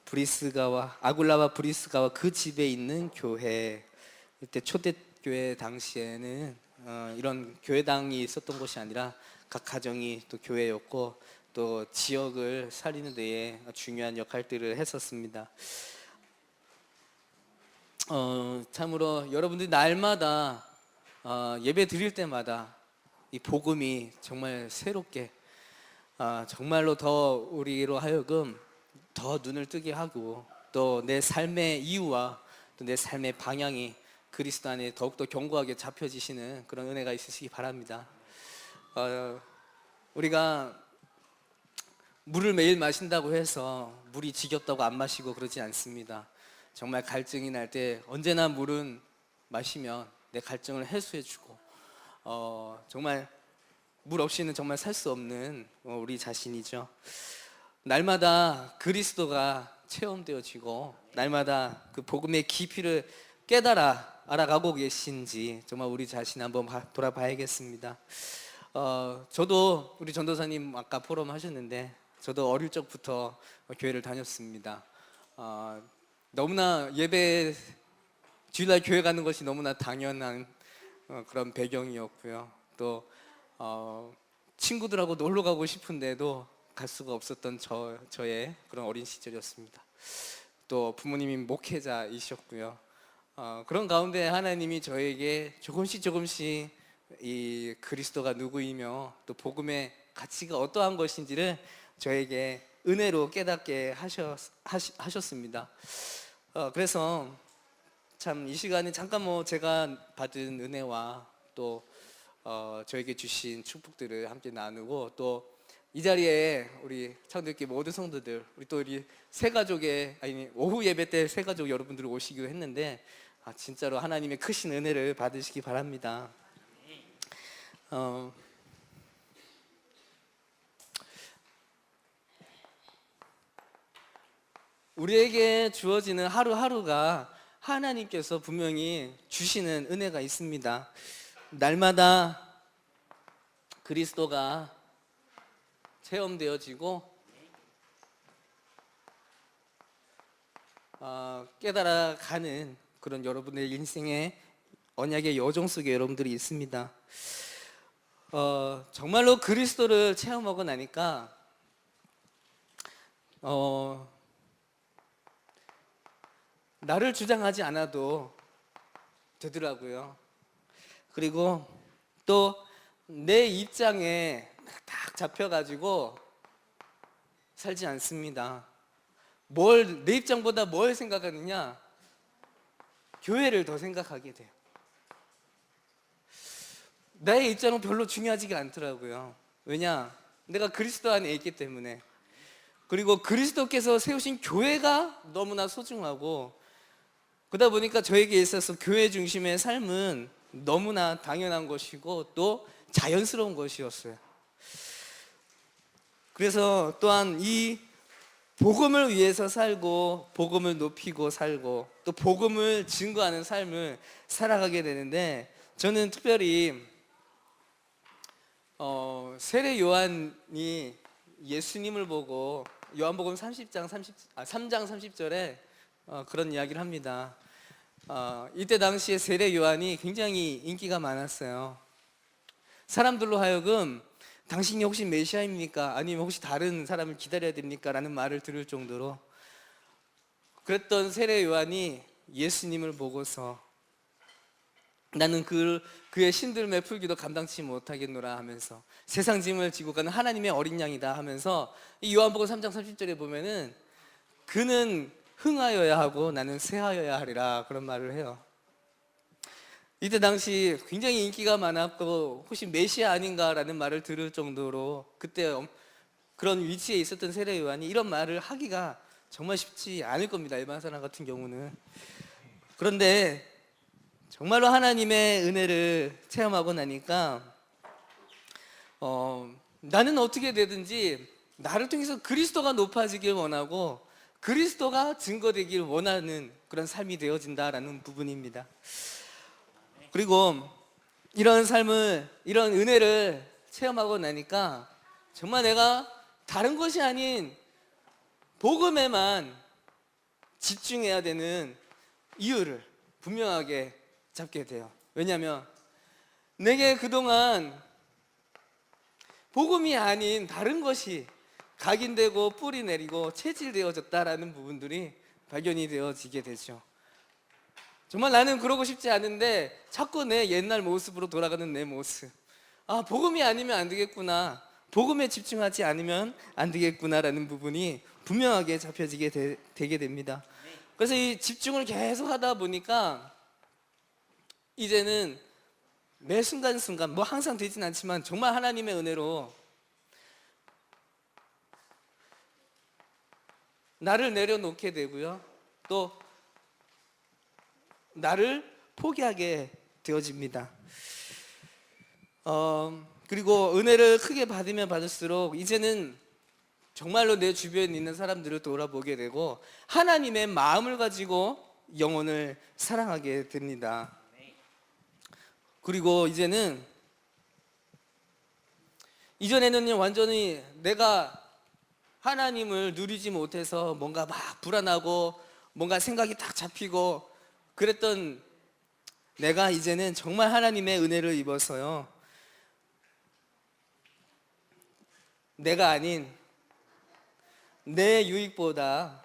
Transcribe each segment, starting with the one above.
브리스가와 아굴라와 브리스가와 그 집에 있는 교회, 이때 초대교회 당시에는 이런 교회당이 있었던 것이 아니라 각 가정이 또 교회였고 또 지역을 살리는 데에 중요한 역할들을 했었습니다. 참으로 여러분들이 날마다 예배 드릴 때마다 이 복음이 정말 새롭게 정말로 더 우리로 하여금 더 눈을 뜨게 하고 또 내 삶의 이유와 또 내 삶의 방향이 그리스도 안에 더욱더 견고하게 잡혀지시는 그런 은혜가 있으시기 바랍니다. 우리가 물을 매일 마신다고 해서 물이 지겹다고 안 마시고 그러지 않습니다. 정말 갈증이 날 때 언제나 물은 마시면 내 갈증을 해소해주고 정말 물 없이는 정말 살 수 없는 우리 자신이죠. 날마다 그리스도가 체험되어지고 날마다 그 복음의 깊이를 깨달아 알아가고 계신지 정말 우리 자신 한번 돌아봐야겠습니다. 저도 우리 전도사님 아까 포럼 하셨는데 저도 어릴 적부터 교회를 다녔습니다. 너무나 예배 주일날 교회 가는 것이 너무나 당연한 그런 배경이었고요. 또 친구들하고 놀러 가고 싶은데도 갈 수가 없었던 저의 그런 어린 시절이었습니다. 또 부모님이 목회자이셨고요. 그런 가운데 하나님이 저에게 조금씩 이 그리스도가 누구이며 또 복음의 가치가 어떠한 것인지를 저에게 은혜로 깨닫게 하셨습니다. 그래서 참 이 시간에 잠깐 제가 받은 은혜와 또 저에게 주신 축복들을 함께 나누고 또 이 자리에 우리 창조교회 모든 성도들, 우리 새 가족의 오후 예배 때 새 가족 여러분들 오시기로 했는데 진짜로 하나님의 크신 은혜를 받으시기 바랍니다. 우리에게 주어지는 하루하루가 하나님께서 분명히 주시는 은혜가 있습니다. 날마다 그리스도가 체험되어지고 깨달아가는 그런 여러분의 인생의 언약의 여정 속에 여러분들이 있습니다. 정말로 그리스도를 체험하고 나니까 나를 주장하지 않아도 되더라고요. 그리고 또 내 입장에 딱 잡혀가지고 살지 않습니다. 내 입장보다 뭘 생각하느냐? 교회를 더 생각하게 돼요. 나의 입장은 별로 중요하지가 않더라고요. 왜냐? 내가 그리스도 안에 있기 때문에. 그리고 그리스도께서 세우신 교회가 너무나 소중하고 그러다 보니까 저에게 있어서 교회 중심의 삶은 너무나 당연한 것이고 또 자연스러운 것이었어요. 그래서 또한 이 복음을 위해서 살고 복음을 높이고 살고 또 복음을 증거하는 삶을 살아가게 되는데 저는 특별히 세례 요한이 예수님을 보고 요한복음 3장 30절에 그런 이야기를 합니다. 이때 당시에 세례 요한이 굉장히 인기가 많았어요. 사람들로 하여금 당신이 혹시 메시아입니까? 아니면 혹시 다른 사람을 기다려야 됩니까? 라는 말을 들을 정도로 그랬던 세례 요한이 예수님을 보고서 나는 그의 신들매 풀기도 감당치 못하겠노라 하면서 세상 짐을 지고 가는 하나님의 어린 양이다 하면서 이 요한복음 3장 30절에 보면은 그는 흥하여야 하고 나는 쇠하여야 하리라 그런 말을 해요. 이때 당시 굉장히 인기가 많았고 혹시 메시아 아닌가라는 말을 들을 정도로 그때 그런 위치에 있었던 세례 요한이 이런 말을 하기가 정말 쉽지 않을 겁니다. 일반 사람 같은 경우는. 그런데 정말로 하나님의 은혜를 체험하고 나니까 나는 어떻게 되든지 나를 통해서 그리스도가 높아지길 원하고 그리스도가 증거되길 원하는 그런 삶이 되어진다라는 부분입니다. 그리고 이런 삶을, 이런 은혜를 체험하고 나니까 정말 내가 다른 것이 아닌 복음에만 집중해야 되는 이유를 분명하게 잡게 돼요. 왜냐하면 내게 그동안 복음이 아닌 다른 것이 각인되고 뿌리 내리고 체질되어졌다라는 부분들이 발견이 되어지게 되죠. 정말 나는 그러고 싶지 않은데 자꾸 내 옛날 모습으로 돌아가는 내 모습, 복음이 아니면 안 되겠구나, 복음에 집중하지 않으면 안 되겠구나라는 부분이 분명하게 잡혀지게 되게 됩니다. 그래서 이 집중을 계속 하다 보니까 이제는 매 순간순간, 뭐 항상 되진 않지만 정말 하나님의 은혜로 나를 내려놓게 되고요, 또 나를 포기하게 되어집니다. 그리고 은혜를 크게 받으면 받을수록 이제는 정말로 내 주변에 있는 사람들을 돌아보게 되고 하나님의 마음을 가지고 영혼을 사랑하게 됩니다. 그리고 이전에는 완전히 내가 하나님을 누리지 못해서 뭔가 막 불안하고 뭔가 생각이 딱 잡히고 그랬던 내가 이제는 정말 하나님의 은혜를 입어서요, 내가 아닌 내 유익보다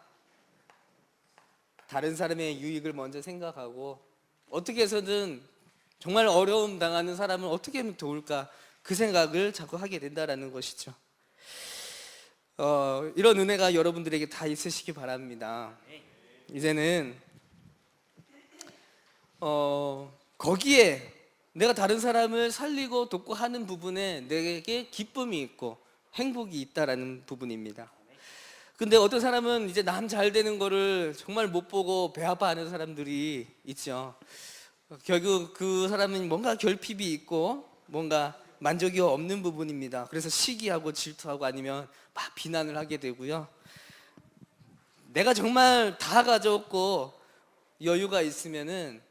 다른 사람의 유익을 먼저 생각하고 어떻게 해서든 정말 어려움 당하는 사람을 어떻게 하면 도울까, 그 생각을 자꾸 하게 된다는 것이죠. 이런 은혜가 여러분들에게 다 있으시기 바랍니다. 이제는 거기에 내가 다른 사람을 살리고 돕고 하는 부분에 내게 기쁨이 있고 행복이 있다라는 부분입니다. 근데 어떤 사람은 이제 남 잘 되는 거를 정말 못 보고 배 아파하는 사람들이 있죠. 결국 그 사람은 뭔가 결핍이 있고 뭔가 만족이 없는 부분입니다. 그래서 시기하고 질투하고 아니면 막 비난을 하게 되고요, 내가 정말 다 가졌고 여유가 있으면은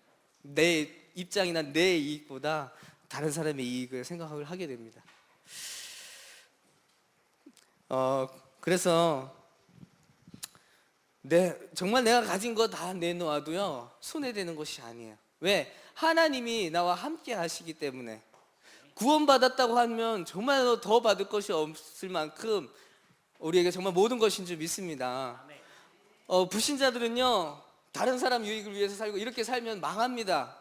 내 입장이나 내 이익보다 다른 사람의 이익을 생각을 하게 됩니다. 그래서 정말 내가 가진 거 다 내놓아도요, 손해되는 것이 아니에요. 왜? 하나님이 나와 함께 하시기 때문에. 구원받았다고 하면 정말 더 받을 것이 없을 만큼 우리에게 정말 모든 것인 줄 믿습니다. 불신자들은요, 다른 사람 유익을 위해서 살고 이렇게 살면 망합니다.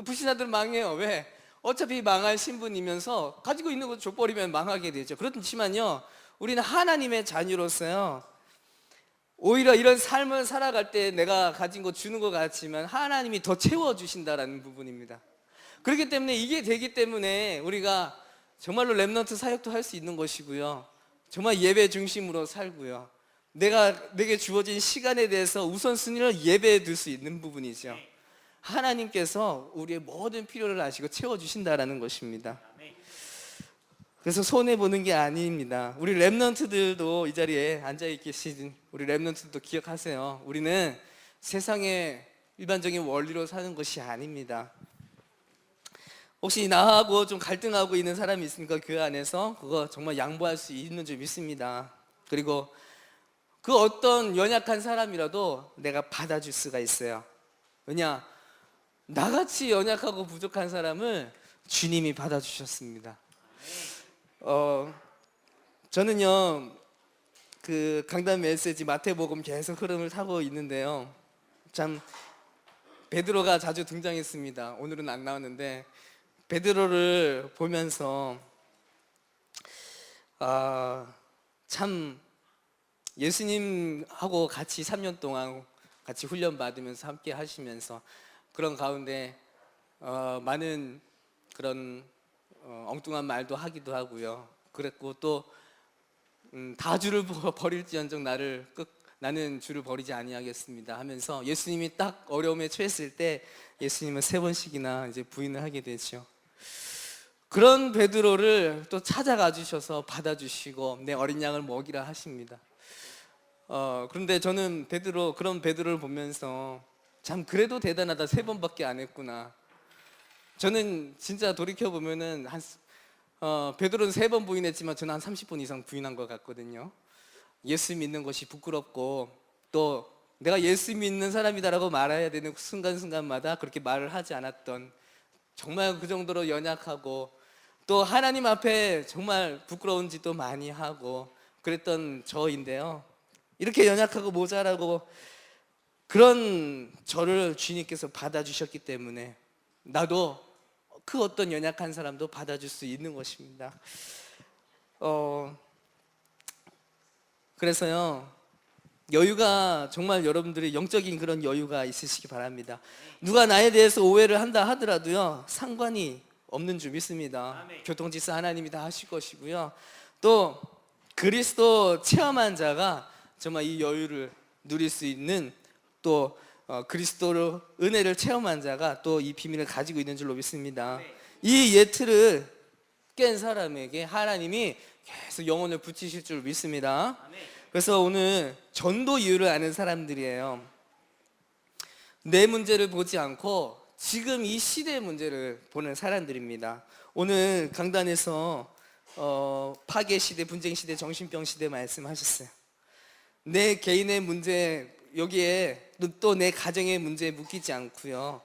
불신자들은 망해요. 왜? 어차피 망할 신분이면서 가지고 있는 거 줘버리면 망하게 되죠. 그렇지만요, 우리는 하나님의 자녀로서요, 오히려 이런 삶을 살아갈 때 내가 가진 거 주는 것 같지만 하나님이 더 채워주신다라는 부분입니다. 그렇기 때문에 이게 되기 때문에 우리가 정말로 렘넌트 사역도 할 수 있는 것이고요, 정말 예배 중심으로 살고요, 내게 주어진 시간에 대해서 우선순위를 예배에 둘 수 있는 부분이죠. 하나님께서 우리의 모든 필요를 아시고 채워주신다라는 것입니다. 그래서 손해보는 게 아닙니다. 우리 렘넌트들도 이 자리에 앉아 계신 우리 렘넌트들도 기억하세요. 우리는 세상의 일반적인 원리로 사는 것이 아닙니다. 혹시 나하고 좀 갈등하고 있는 사람이 있으니까 그 안에서 그거 정말 양보할 수 있는 줄 믿습니다. 그리고 그 어떤 연약한 사람이라도 내가 받아줄 수가 있어요. 왜냐? 나같이 연약하고 부족한 사람을 주님이 받아주셨습니다. 저는요, 그 강단 메시지 마태복음 계속 흐름을 타고 있는데요, 참 베드로가 자주 등장했습니다. 오늘은 안 나왔는데 베드로를 보면서 참 예수님하고 같이 3년 동안 같이 훈련 받으면서 함께 하시면서 그런 가운데 많은 그런 엉뚱한 말도 하기도 하고요. 그랬고 또 다 주를 버릴지언정 나는 주를 버리지 아니하겠습니다 하면서 예수님이 딱 어려움에 처했을 때 예수님은 3번씩이나 이제 부인을 하게 되죠. 그런 베드로를 또 찾아가 주셔서 받아주시고 내 어린 양을 먹이라 하십니다. 그런데 저는 그런 베드로를 보면서 참 그래도 대단하다, 3번밖에 안 했구나. 저는 진짜 돌이켜보면은 베드로는 3번 부인했지만 저는 한 30번 이상 부인한 것 같거든요. 예수 믿는 것이 부끄럽고 또 내가 예수 믿는 사람이다라고 말해야 되는 순간순간마다 그렇게 말을 하지 않았던, 정말 그 정도로 연약하고 또 하나님 앞에 정말 부끄러운 짓도 많이 하고 그랬던 저인데요, 이렇게 연약하고 모자라고 그런 저를 주님께서 받아주셨기 때문에 나도 그 어떤 연약한 사람도 받아줄 수 있는 것입니다. 그래서요, 여유가, 정말 여러분들이 영적인 그런 여유가 있으시기 바랍니다. 누가 나에 대해서 오해를 한다 하더라도요, 상관이 없는 줄 믿습니다. 교통질서 하나님이 다 하실 것이고요. 또 그리스도 체험한 자가 정말 이 여유를 누릴 수 있는, 또 그리스도로 은혜를 체험한 자가 또 이 비밀을 가지고 있는 줄로 믿습니다. 이 예틀을 깬 사람에게 하나님이 계속 영혼을 붙이실 줄 믿습니다. 그래서 오늘 전도 이유를 아는 사람들이에요. 내 문제를 보지 않고 지금 이 시대의 문제를 보는 사람들입니다. 오늘 강단에서 파괴 시대, 분쟁 시대, 정신병 시대 말씀하셨어요. 내 개인의 문제, 여기에 또 내 가정의 문제에 묶이지 않고요.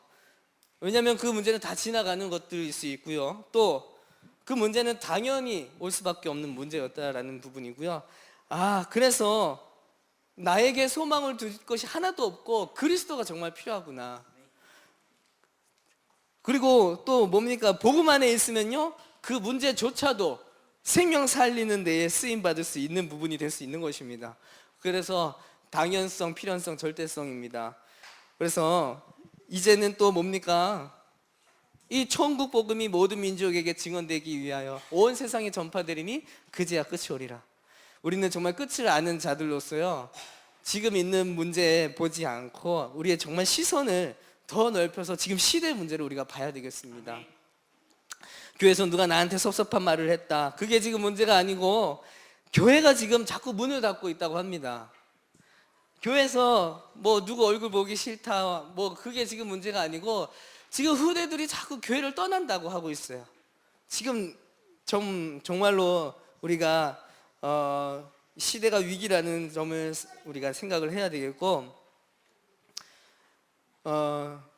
왜냐하면 그 문제는 다 지나가는 것들일 수 있고요. 또 그 문제는 당연히 올 수밖에 없는 문제였다라는 부분이고요. 그래서 나에게 소망을 둘 것이 하나도 없고 그리스도가 정말 필요하구나. 그리고 또 뭡니까? 복음 안에 있으면요, 그 문제조차도 생명 살리는 데에 쓰임 받을 수 있는 부분이 될 수 있는 것입니다. 그래서 당연성, 필연성, 절대성입니다. 그래서 이제는 또 뭡니까? 이 천국 복음이 모든 민족에게 증언되기 위하여 온 세상에 전파되리니 그제야 끝이 오리라. 우리는 정말 끝을 아는 자들로서요, 지금 있는 문제에 보지 않고 우리의 정말 시선을 더 넓혀서 지금 시대의 문제를 우리가 봐야 되겠습니다. 교회에서 누가 나한테 섭섭한 말을 했다, 그게 지금 문제가 아니고 교회가 지금 자꾸 문을 닫고 있다고 합니다. 교회에서 뭐 누구 얼굴 보기 싫다, 뭐 그게 지금 문제가 아니고 지금 후대들이 자꾸 교회를 떠난다고 하고 있어요. 지금 정말로 우리가 시대가 위기라는 점을 우리가 생각을 해야 되겠고,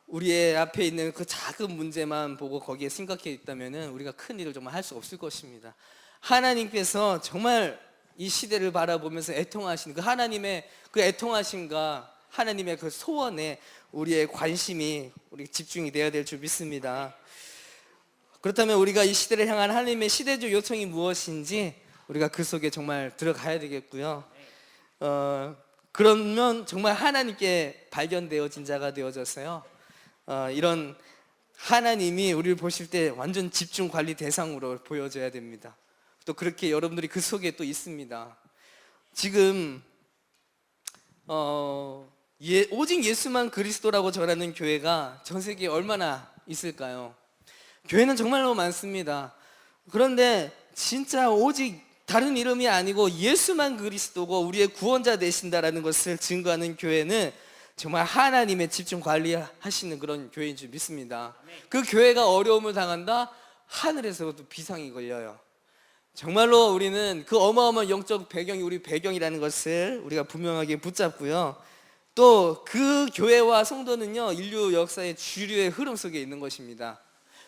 우리의 앞에 있는 그 작은 문제만 보고 거기에 심각해 있다면은 우리가 큰 일을 정말 할 수 없을 것입니다. 하나님께서 정말 이 시대를 바라보면서 애통하시는 그 하나님의 그 애통하심과 하나님의 그 소원에 우리의 관심이, 우리 집중이 되어야 될 줄 믿습니다. 그렇다면 우리가 이 시대를 향한 하나님의 시대적 요청이 무엇인지 우리가 그 속에 정말 들어가야 되겠고요. 그러면 정말 하나님께 발견되어진 자가 되어져서요, 이런 하나님이 우리를 보실 때 완전 집중 관리 대상으로 보여져야 됩니다. 또 그렇게 여러분들이 그 속에 또 있습니다. 지금 오직 예수만 그리스도라고 전하는 교회가 전 세계에 얼마나 있을까요? 교회는 정말로 많습니다. 그런데 진짜 오직 다른 이름이 아니고 예수만 그리스도고 우리의 구원자 되신다라는 것을 증거하는 교회는 정말 하나님의 집중 관리하시는 그런 교회인 줄 믿습니다. 그 교회가 어려움을 당한다? 하늘에서도 비상이 걸려요. 정말로 우리는 그 어마어마한 영적 배경이 우리 배경이라는 것을 우리가 분명하게 붙잡고요. 또 그 교회와 성도는요, 인류 역사의 주류의 흐름 속에 있는 것입니다.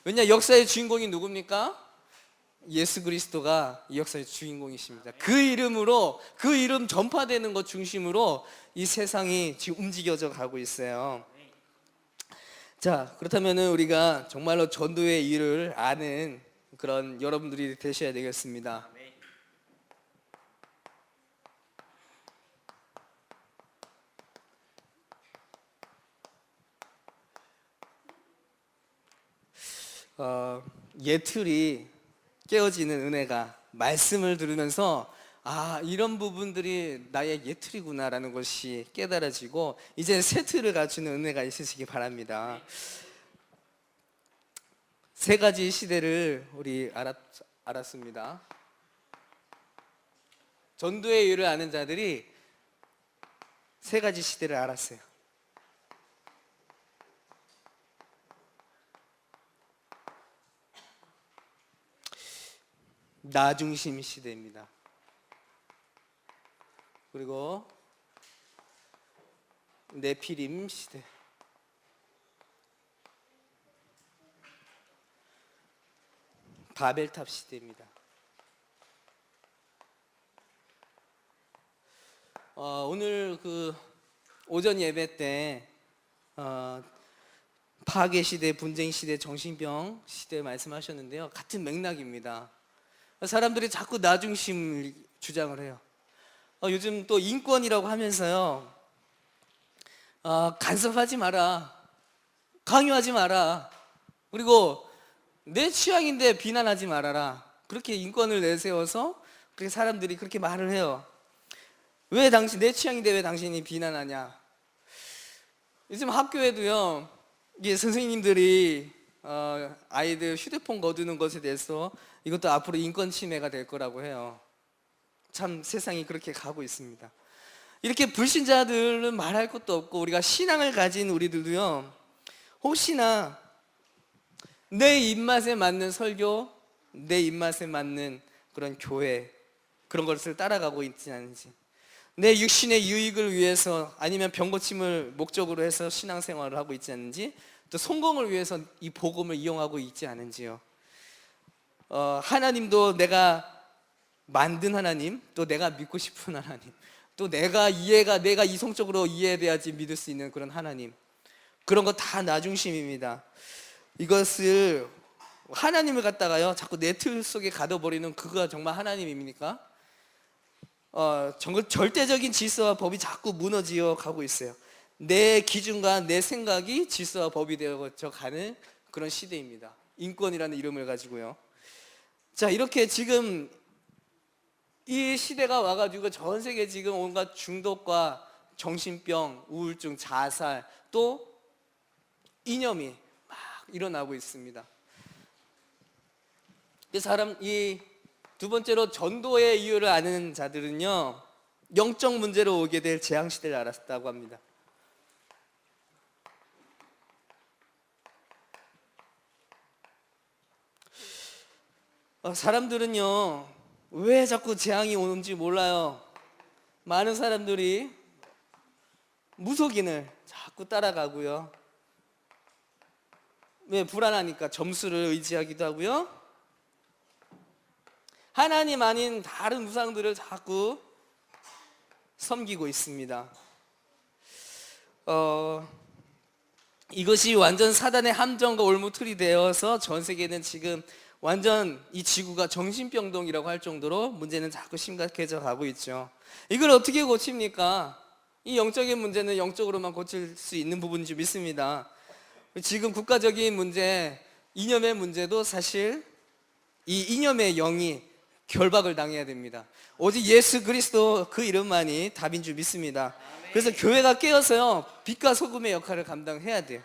왜냐, 역사의 주인공이 누굽니까? 예수 그리스도가 이 역사의 주인공이십니다. 그 이름으로, 그 이름 전파되는 것 중심으로 이 세상이 지금 움직여져 가고 있어요. 자, 그렇다면 우리가 정말로 전도의 일을 아는 그런 여러분들이 되셔야 되겠습니다. 예틀이 깨어지는 은혜가, 말씀을 들으면서 이런 부분들이 나의 예틀이구나라는 것이 깨달아지고 이제 새 틀을 갖추는 은혜가 있으시기 바랍니다. 세 가지 시대를 우리 알았습니다. 전도의 이유를 아는 자들이 세 가지 시대를 알았어요. 나 중심 시대입니다. 그리고 네피림 시대. 바벨탑 시대입니다. 오늘 그 오전 예배 때 파괴 시대, 분쟁 시대, 정신병 시대 말씀하셨는데요. 같은 맥락입니다. 사람들이 자꾸 나 중심을 주장을 해요. 요즘 또 인권이라고 하면서요, 간섭하지 마라, 강요하지 마라, 그리고 내 취향인데 비난하지 말아라, 그렇게 인권을 내세워서 그렇게 사람들이 그렇게 말을 해요. 왜 내 취향인데 왜 당신이 비난하냐. 요즘 학교에도요, 이게 선생님들이 아이들 휴대폰 거두는 것에 대해서 이것도 앞으로 인권 침해가 될 거라고 해요. 참 세상이 그렇게 가고 있습니다. 이렇게 불신자들은 말할 것도 없고, 우리가 신앙을 가진 우리들도요, 혹시나 내 입맛에 맞는 설교, 내 입맛에 맞는 그런 교회, 그런 것을 따라가고 있지 않은지, 내 육신의 유익을 위해서 아니면 병 고침을 목적으로 해서 신앙생활을 하고 있지 않는지, 또 성공을 위해서 이 복음을 이용하고 있지 않은지요. 하나님도 내가 만든 하나님, 또 내가 믿고 싶은 하나님, 또 내가 이성적으로 이해돼야지 믿을 수 있는 그런 하나님, 그런 거 다 나 중심입니다. 이것을 하나님을 갖다가요 자꾸 내 틀 속에 가둬버리는, 그거가 정말 하나님입니까? 정말 절대적인 질서와 법이 자꾸 무너지어 가고 있어요. 내 기준과 내 생각이 질서와 법이 되어져 가는 그런 시대입니다. 인권이라는 이름을 가지고요. 자, 이렇게 지금 이 시대가 와가지고 전 세계 지금 온갖 중독과 정신병, 우울증, 자살, 또 이념이 막 일어나고 있습니다. 이 두 번째로 전도의 이유를 아는 자들은요, 영적 문제로 오게 될 재앙시대를 알았다고 합니다. 사람들은요, 왜 자꾸 재앙이 오는지 몰라요. 많은 사람들이 무속인을 자꾸 따라가고요. 왜? 불안하니까 점수를 의지하기도 하고요. 하나님 아닌 다른 우상들을 자꾸 섬기고 있습니다. 이것이 완전 사단의 함정과 올무틀이 되어서 전 세계는 지금 완전 이 지구가 정신병동이라고 할 정도로 문제는 자꾸 심각해져 가고 있죠. 이걸 어떻게 고칩니까? 이 영적인 문제는 영적으로만 고칠 수 있는 부분인 줄 믿습니다. 지금 국가적인 문제, 이념의 문제도 사실 이 이념의 영이 결박을 당해야 됩니다. 오직 예수 그리스도 그 이름만이 답인 줄 믿습니다. 그래서 교회가 깨어서요, 빛과 소금의 역할을 감당해야 돼요.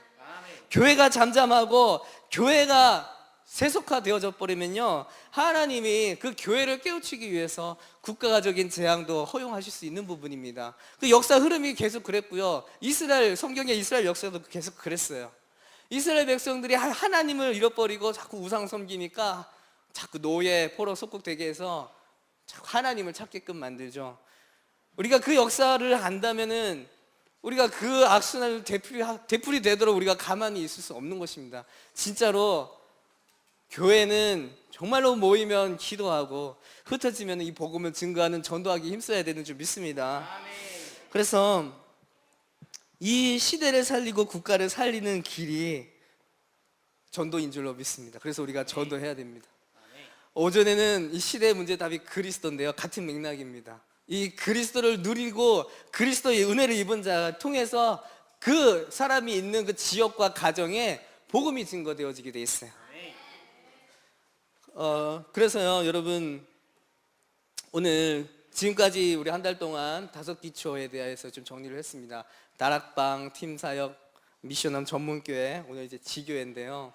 교회가 잠잠하고 교회가 세속화되어져 버리면요, 하나님이 그 교회를 깨우치기 위해서 국가적인 재앙도 허용하실 수 있는 부분입니다. 그 역사 흐름이 계속 그랬고요. 성경의 이스라엘 역사도 계속 그랬어요. 이스라엘 백성들이 하나님을 잃어버리고 자꾸 우상 섬기니까 자꾸 노예, 포로 속국되게 해서 자꾸 하나님을 찾게끔 만들죠. 우리가 그 역사를 안다면은 우리가 그 악순환을 되풀이 되도록 우리가 가만히 있을 수 없는 것입니다. 진짜로 교회는 정말로 모이면 기도하고, 흩어지면 이 복음을 증거하는 전도하기 힘써야 되는 줄 믿습니다. 그래서 이 시대를 살리고 국가를 살리는 길이 전도인 줄로 믿습니다. 그래서 우리가 전도해야 됩니다. 오전에는 이 시대의 문제 답이 그리스도인데요, 같은 맥락입니다. 이 그리스도를 누리고 그리스도의 은혜를 입은 자를 통해서 그 사람이 있는 그 지역과 가정에 복음이 증거되어지게 돼 있어요. 그래서요, 여러분, 오늘 지금까지 우리 한 달 동안 5기초에 대해서 좀 정리를 했습니다. 다락방, 팀사역, 미션함 전문교회, 오늘 이제 지교회인데요.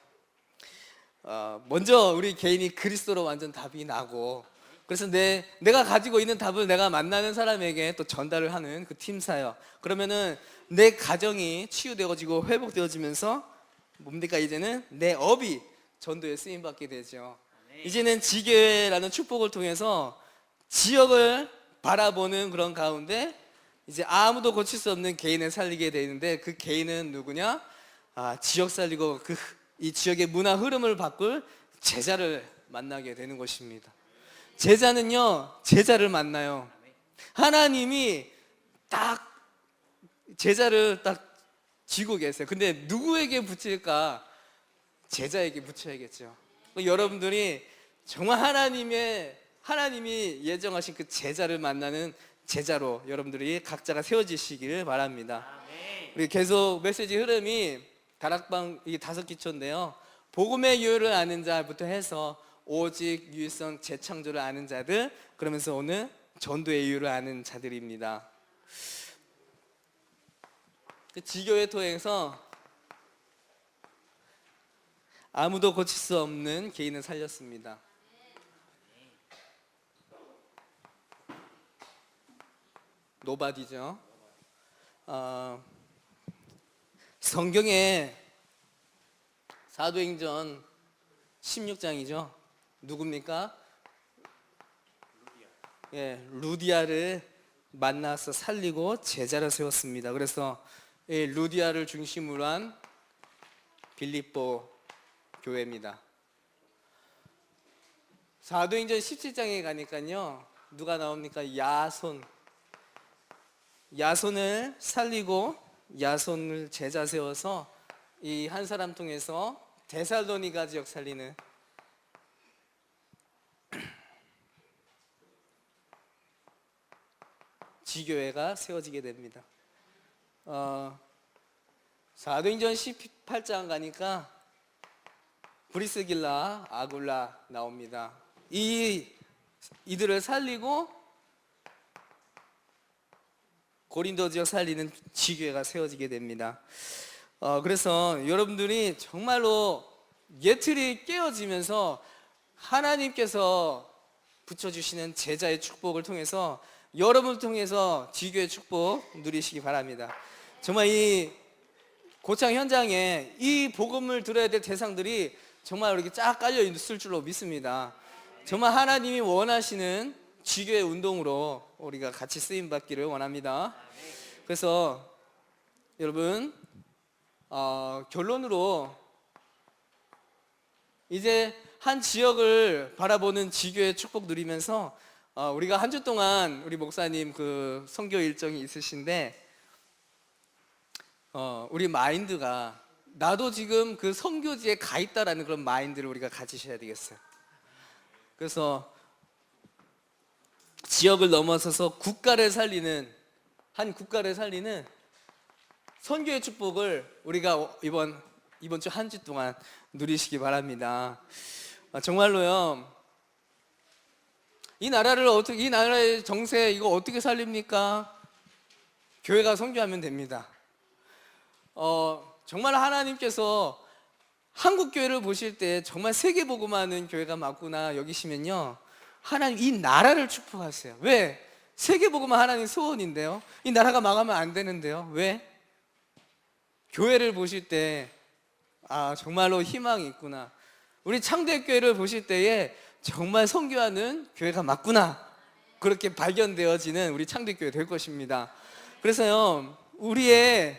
먼저 우리 개인이 그리스도로 완전 답이 나고, 그래서 내가 가지고 있는 답을 내가 만나는 사람에게 또 전달을 하는 그 팀사역. 그러면은 내 가정이 치유되어지고 회복되어지면서 뭡니까? 이제는 내 업이 전도에 쓰임받게 되죠. 이제는 지교회라는 축복을 통해서 지역을 바라보는 그런 가운데 이제 아무도 고칠 수 없는 개인을 살리게 되는데, 그 개인은 누구냐? 지역 살리고 이 지역의 문화 흐름을 바꿀 제자를 만나게 되는 것입니다. 제자는요, 제자를 만나요. 하나님이 딱 제자를 딱 쥐고 계세요. 근데 누구에게 붙일까? 제자에게 붙여야겠죠. 여러분들이 정말 하나님이 예정하신 그 제자를 만나는 제자로 여러분들이 각자가 세워지시기를 바랍니다. 우리 계속 메시지 흐름이 다락방 이 5기초인데요. 복음의 유효를 아는 자부터 해서 오직 유일성 재창조를 아는 자들, 그러면서 오늘 전도의 이유를 아는 자들입니다. 지교회 통해서 아무도 고칠 수 없는 개인을 살렸습니다. 노바디죠. 성경에 사도행전 16장이죠. 누굽니까? 루디아를 만나서 살리고 제자를 세웠습니다. 그래서 이 루디아를 중심으로 한 빌립보 교회입니다. 사도행전 17장에 가니까요, 누가 나옵니까? 야손을 살리고 야손을 제자 세워서 이 한 사람 통해서 데살로니가 지역 살리는 지교회가 세워지게 됩니다. 사도행전 18장 가니까 브리스길라, 아굴라 나옵니다. 이들을 살리고 고린도 지역 살리는 지교회가 세워지게 됩니다. 그래서 여러분들이 정말로 예틀이 깨어지면서 하나님께서 붙여주시는 제자의 축복을 통해서 여러분을 통해서 지교의 축복 누리시기 바랍니다. 정말 이 고창 현장에 이 복음을 들어야 될 대상들이 정말 이렇게 쫙 깔려 있을 줄로 믿습니다. 정말 하나님이 원하시는 지교의 운동으로 우리가 같이 쓰임 받기를 원합니다. 그래서 여러분, 결론으로 이제 한 지역을 바라보는 지교의 축복 누리면서 우리가 한 주 동안 우리 목사님 그 선교 일정이 있으신데, 우리 마인드가 나도 지금 그 선교지에 가 있다라는 그런 마인드를 우리가 가지셔야 되겠어요. 그래서 지역을 넘어서서 한 국가를 살리는 선교의 축복을 우리가 이번 주 한 주 동안 누리시기 바랍니다. 정말로요, 이 나라의 정세 이거 어떻게 살립니까? 교회가 선교하면 됩니다. 정말 하나님께서 한국 교회를 보실 때 정말 세계 복음하는 교회가 맞구나 여기시면요, 하나님 이 나라를 축복하세요. 왜? 세계 복음은 하나님 소원인데요. 이 나라가 망하면 안 되는데요. 왜? 교회를 보실 때 정말로 희망이 있구나. 우리 창대교회를 보실 때에 정말 선교하는 교회가 맞구나. 그렇게 발견되어지는 우리 창대교회 될 것입니다. 그래서요, 우리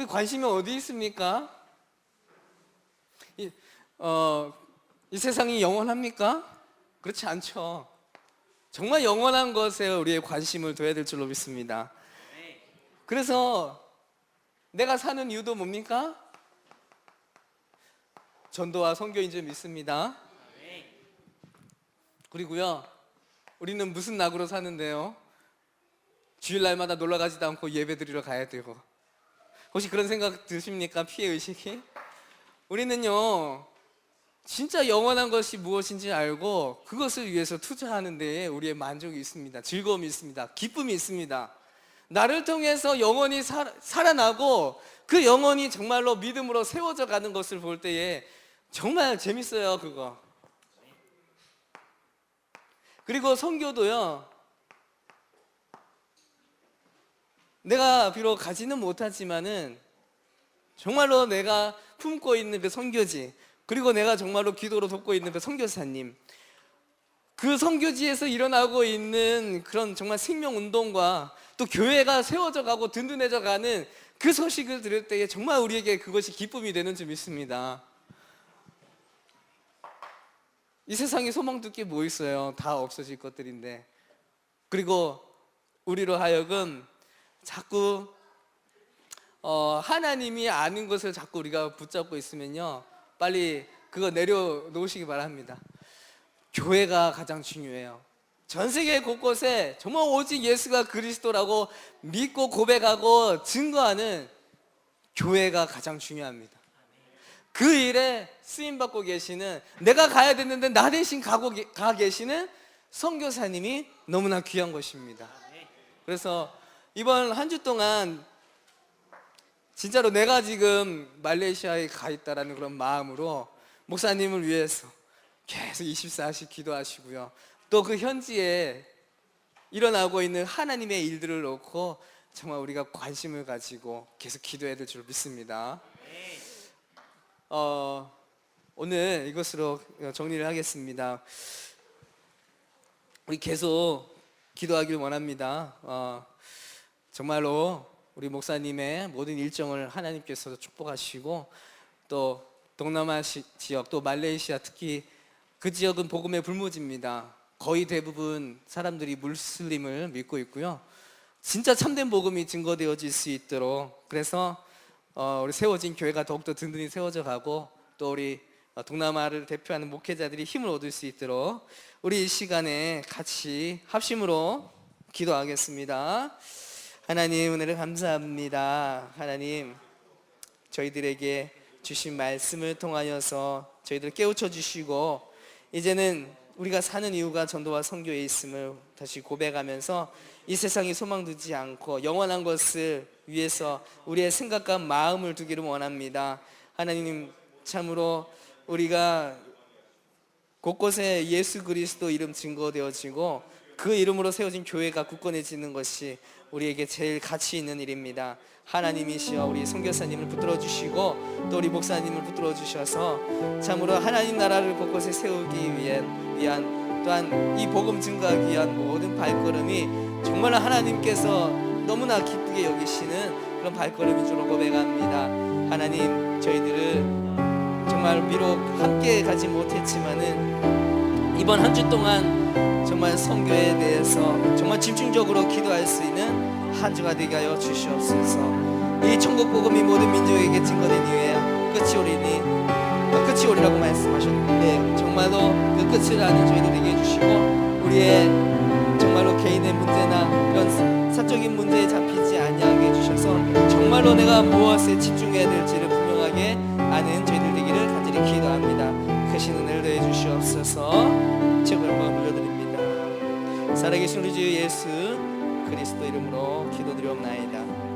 관심이 어디 있습니까? 이 세상이 영원합니까? 그렇지 않죠. 정말 영원한 것에 우리의 관심을 둬야 될 줄로 믿습니다. 그래서 내가 사는 이유도 뭡니까? 전도와 선교인 줄 믿습니다. 그리고요, 우리는 무슨 낙으로 사는데요? 주일날마다 놀러 가지도 않고 예배 드리러 가야 되고, 혹시 그런 생각 드십니까? 피해의식이? 우리는요, 진짜 영원한 것이 무엇인지 알고 그것을 위해서 투자하는 데에 우리의 만족이 있습니다. 즐거움이 있습니다. 기쁨이 있습니다. 나를 통해서 영혼이 살아나고 그 영혼이 정말로 믿음으로 세워져 가는 것을 볼 때에 정말 재밌어요, 그거. 그리고 선교도요, 내가 비록 가지는 못하지만은 정말로 내가 품고 있는 그 선교지, 그리고 내가 정말로 기도로 돕고 있는 그 선교사님, 그 선교지에서 일어나고 있는 그런 정말 생명운동과 또 교회가 세워져 가고 든든해져 가는 그 소식을 들을 때에 정말 우리에게 그것이 기쁨이 되는 줄 믿습니다. 이 세상에 소망될 게 뭐 있어요? 다 없어질 것들인데. 그리고 우리로 하여금 자꾸 하나님이 아는 것을 자꾸 우리가 붙잡고 있으면요, 빨리 그거 내려놓으시기 바랍니다. 교회가 가장 중요해요. 전 세계 곳곳에 정말 오직 예수가 그리스도라고 믿고 고백하고 증거하는 교회가 가장 중요합니다. 그 일에 쓰임받고 계시는, 내가 가야 되는데 나 대신 가 계시는 선교사님이 너무나 귀한 것입니다. 그래서 이번 한 주 동안 진짜로 내가 지금 말레이시아에 가 있다라는 그런 마음으로 목사님을 위해서 계속 24시 기도하시고요, 또 그 현지에 일어나고 있는 하나님의 일들을 놓고 정말 우리가 관심을 가지고 계속 기도해야 될 줄 믿습니다. 오늘 이것으로 정리를 하겠습니다. 우리 계속 기도하길 원합니다. 정말로 우리 목사님의 모든 일정을 하나님께서 축복하시고, 또 동남아 지역, 또 말레이시아, 특히 그 지역은 복음의 불모지입니다. 거의 대부분 사람들이 무슬림을 믿고 있고요, 진짜 참된 복음이 증거되어질 수 있도록, 그래서 우리 세워진 교회가 더욱더 든든히 세워져 가고, 또 우리 동남아를 대표하는 목회자들이 힘을 얻을 수 있도록 우리 이 시간에 같이 합심으로 기도하겠습니다. 하나님, 은혜를 감사합니다. 하나님, 저희들에게 주신 말씀을 통하여서 저희들을 깨우쳐 주시고, 이제는 우리가 사는 이유가 전도와 선교에 있음을 다시 고백하면서 이 세상에 소망 두지 않고 영원한 것을 위해서 우리의 생각과 마음을 두기를 원합니다. 하나님, 참으로 우리가 곳곳에 예수 그리스도 이름 증거되어지고 그 이름으로 세워진 교회가 굳건해지는 것이 우리에게 제일 가치 있는 일입니다. 하나님이시여 우리 선교사님을 붙들어 주시고 또 우리 목사님을 붙들어 주셔서 참으로 하나님 나라를 곳곳에 세우기 위한 또한 이 복음 증거하기 위한 모든 발걸음이 정말 하나님께서 너무나 기쁘게 여기시는 그런 발걸음인 줄로 고백합니다. 하나님, 저희들을 정말 비록 함께 가지 못했지만은 이번 한 주 동안 정말 선교에 대해서 정말 집중적으로 기도할 수 있는 한 주가 되게 하여 주시옵소서. 이 천국 복음이 모든 민족에게 증거된 이후에 끝이 오리라고 말씀하셨는데 정말로 그 끝을 아는 저희들 되게 해주시고, 우리의 정말로 개인의 문제나 이런 사적인 문제에 잡히지 아니하게 해주셔서 정말로 내가 무엇에 집중해야 될지를 분명하게 아는 저희들 되기를 간절히 기도합니다. 크신 은혜를 더해 주시옵소서. 최고 영광을 올려드립니다. 살아계신 우리 주 예수 그리스도 이름으로 기도드리옵나이다.